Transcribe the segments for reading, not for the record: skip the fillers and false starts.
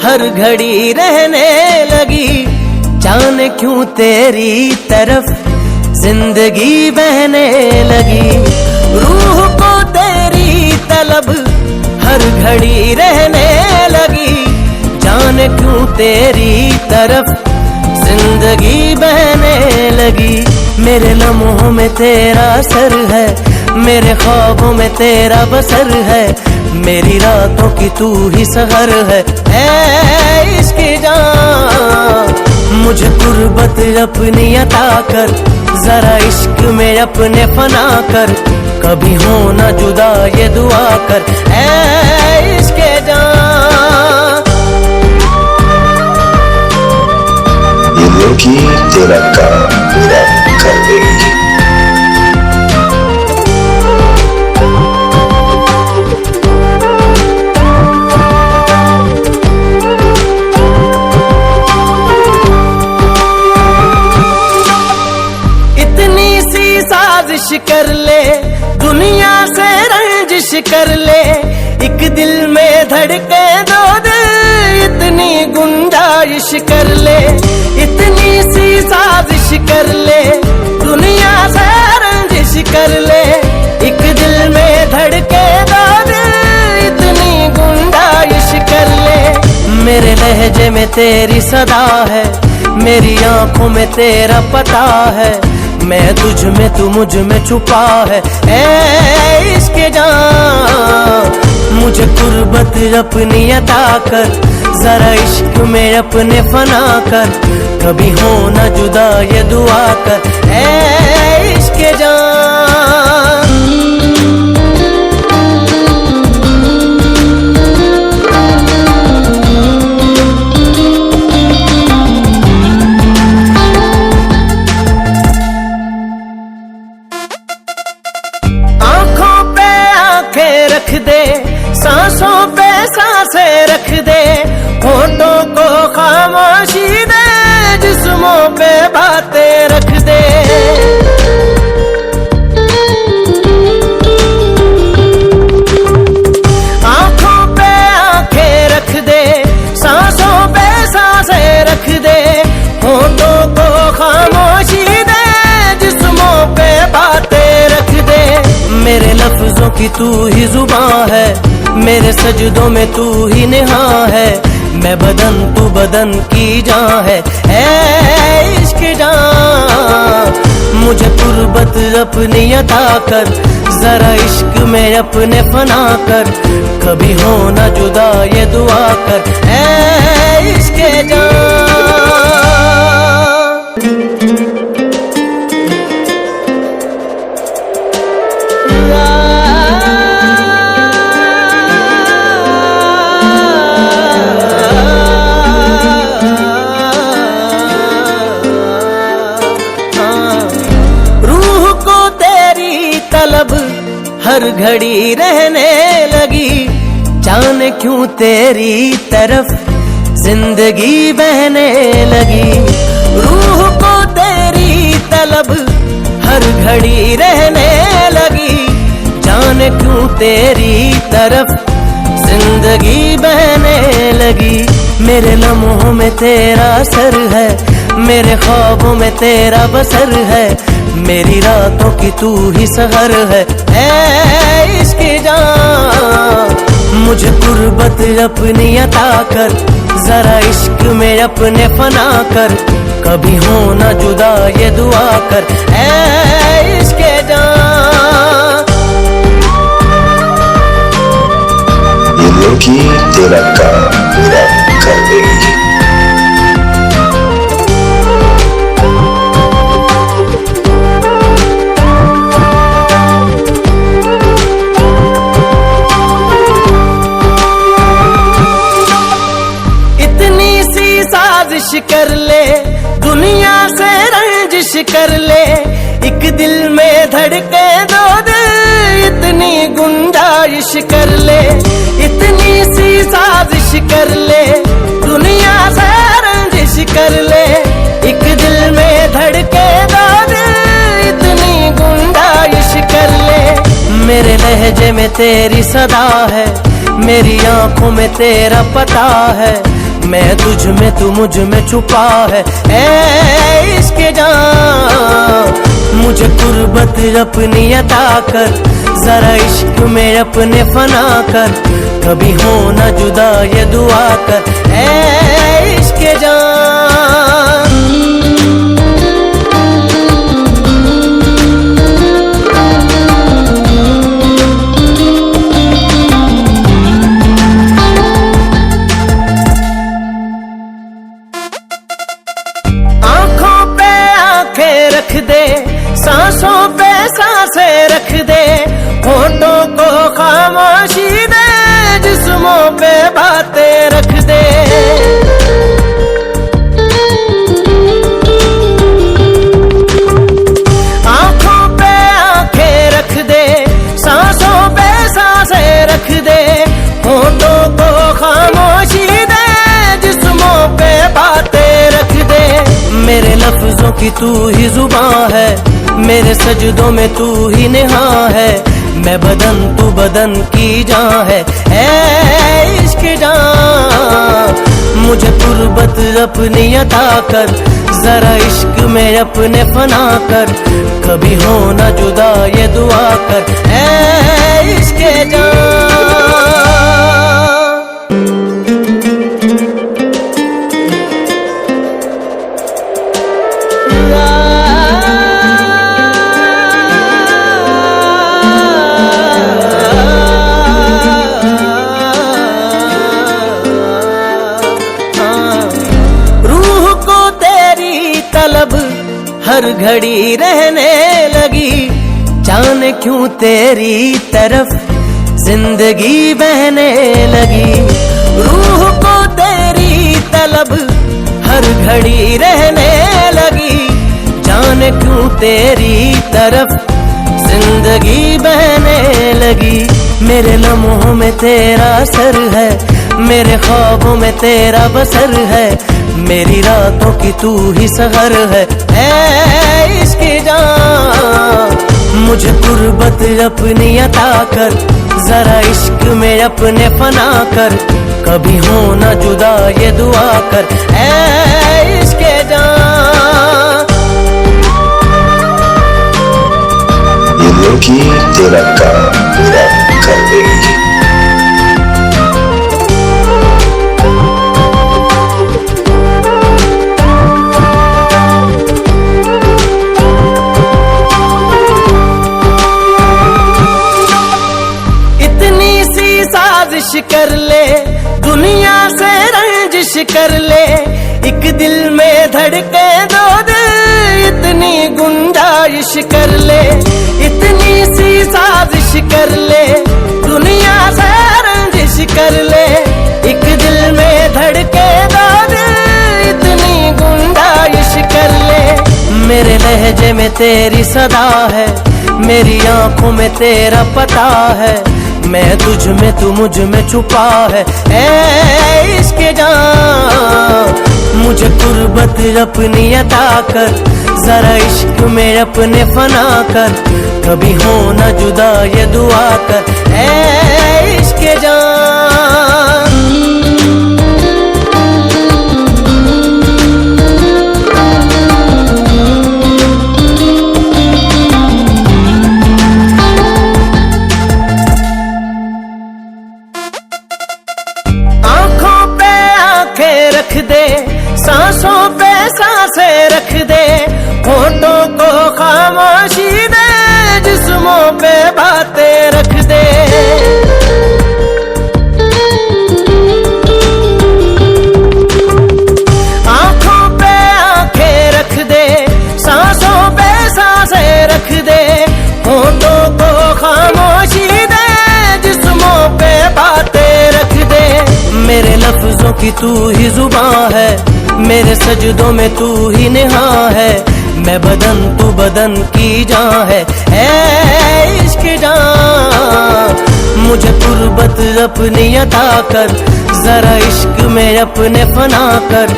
हर घड़ी रहने लगी, जाने क्यों तेरी तरफ जिंदगी बहने लगी। रूह को तेरी तलब हर घड़ी रहने लगी, जाने क्यों तेरी तरफ जिंदगी बहने लगी। मेरे लम्हों में तेरा सर है, मेरे ख्वाबों में तेरा बसर है, मेरी रातों की तू ही सहर है। ऐ इश्क़ जान मुझे कुर्बत अपनी अता कर, जरा इश्क में अपने फना कर, कभी हो ना जुदा ये दुआ कर। ऐ इश्क़ जान ये लड़की तेरा काम पूरा कर देगी। कर ले दुनिया से रंजिश कर ले, एक दिल में धड़के दो दिल, इतनी गुंजाइश कर ले, इतनी सी साजिश कर ले, दुनिया से रंजिश कर ले, एक दिल में धड़के दो दिल, इतनी गुंजाइश कर ले। मेरे लहजे में तेरी सदा है, मेरी आंखों में तेरा पता है, मैं तुझ में तू मुझ में छुपा है। ऐ इश्क़ जान मुझे कुर्बत अपनी अता कर, जरा इश्क में अपने फना कर, कभी हो ना जुदा ये दुआ कर। ऐ इश्क़ जान रख दे, सांसों पे सांसें रख दे, होठों को खामोशी दे, जिस्मों पे बातें रख दे। आंखों पे आंखें रख दे, सांसों पे सांसें रख दे, होठों को खामोशी दे, जिस्मों पे बातें रख दे। मेरे लफ्जों की तू ही जुबान है, मेरे सजदों में तू ही निहा है, मैं बदन तू बदन की जान है। ऐ इश्क़ जान मुझे कुर्बत अपनी अता कर, जरा इश्क में अपने फना कर, कभी हो ना जुदा ये दुआ कर। ऐ इश्क़ जान हर घड़ी रहने लगी, जाने क्यों तेरी तरफ जिंदगी बहने लगी। रूह को तेरी तलब हर घड़ी रहने लगी, जाने क्यों तेरी तरफ जिंदगी बहने लगी। मेरे लम्हों में तेरा सर है, मेरे ख्वाबों में तेरा बसर है, मेरी रातों की तू ही सहर है। ऐ इश्क़ जान मुझे कुर्बत अपनी अता कर, जरा इश्क में अपने फना कर, कभी हो ना जुदा ये दुआ कर। ऐ इश्क़ जान ये लड़की तेरा काम पूरा कर देगी। कर ले गुंजाइश कर ले, इतनी सी साजिश कर ले, दुनिया से रंजिश कर ले, एक दिल में धड़के दो दिल, इतनी गुंजाइश कर ले। मेरे लहजे में तेरी सदा है, मेरी आंखों में तेरा पता है, मैं तुझ में तू मुझ में छुपा है। ऐ इश्क़ जान मुझे कुर्बत अपनी अता कर, जरा इश्क में अपने फना कर, कभी हो ना जुदा ये दुआ कर। ऐ इश्क़ जान रख दे, सांसों पे सांसें रख दे, होठों को खामोशी दे, जिस्मों पे बातें रख दे। आंखों पे आंखें रख दे, सांसों पे सांसें रख दे, होठों को खामोशी दे, जिस्मों पे बातें रख दे। मेरे लफ्जों की तू ही जुबां है, मेरे सजदों में तू ही नेहा है, मैं बदन तू बदन की जान है। ऐ इश्क़ जान मुझे कुर्बत अपनी अता कर, जरा इश्क में अपने फना कर, कभी हो ना जुदा ये दुआ कर। ऐ इश्क़ जान हर घड़ी रहने लगी, जाने क्यों तेरी तरफ जिंदगी बहने लगी। रूह को तेरी तलब हर घड़ी रहने लगी, जाने क्यों तेरी तरफ जिंदगी बहने लगी। मेरे लम्हों में तेरा सर है, मेरे ख्वाबों में तेरा बसर है, मेरी रातों की तू ही सहर है। ऐ इश्क़ जान मुझे कुर्बत अपनी अता कर, जरा इश्क में अपने फना कर, कभी हो ना जुदा ये दुआ कर। ऐ इश्क़ जान ये लड़की तेरा काम पूरा कर देगी। कर ले, दुनिया से रंजिश कर ले, एक दिल में धड़के दो दिल, इतनी गुंजाइश कर ले, इतनी सी साजिश कर ले, दुनिया से रंजिश कर ले, एक दिल में धड़के दो दिल, इतनी गुंजाइश कर ले। मेरे लहजे में तेरी सदा है, मेरी आंखों में तेरा पता है, मैं तुझ में तू मुझ में छुपा है। ऐ इश्क़ जान मुझे कुर्बत अपनी अता कर, जरा इश्क में अपने फना कर, कभी हो ना जुदा ये दुआ कर। ऐ इश्क़ जान रख दे, सांसों पे सांसें रख दे, होठों को खामोशी दे, जिस्मों पे बातें रख दे। आंखों पे आंखें रख दे, सांसों पे सांसें रख दे, होठों को खामोशी दे, जिस्मों पे बातें रख दे। मेरे लफ्जों की तू ही जुबां है, मेरे सजदों में तू ही नेहा है, मैं बदन तू बदन की जान है। ऐ इश्क़ जान मुझे तुर्बत अपनी अता कर, जरा इश्क में अपने फना कर,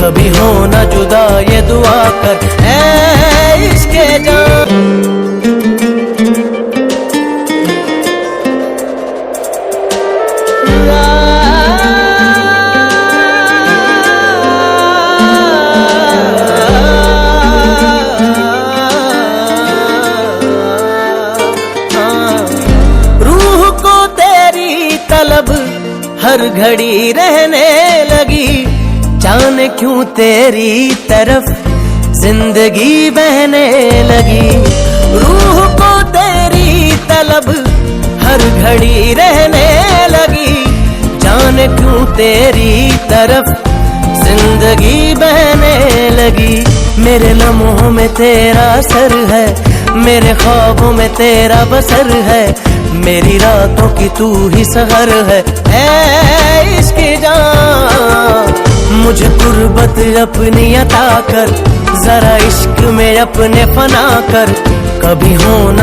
कभी हो ना जुदा ये दुआ कर, ऐ इश्क़ जान। रूह को तेरी तलब हर घड़ी रहने लगी, जाने क्यों तेरी तरफ जिंदगी बहने लगी। रूह को तेरी तलब हर घड़ी रहने लगी, जाने क्यों तेरी तरफ जिंदगी बहने लगी। मेरे लम्हों में तेरा सर है, मेरे ख्वाबों में तेरा बसर है, मेरी रातों की तू ही सहर है, ऐ इश्क़ जान। मुझे तुर्बत अपनी अता कर, जरा इश्क में अपने फना कर, कभी हो ना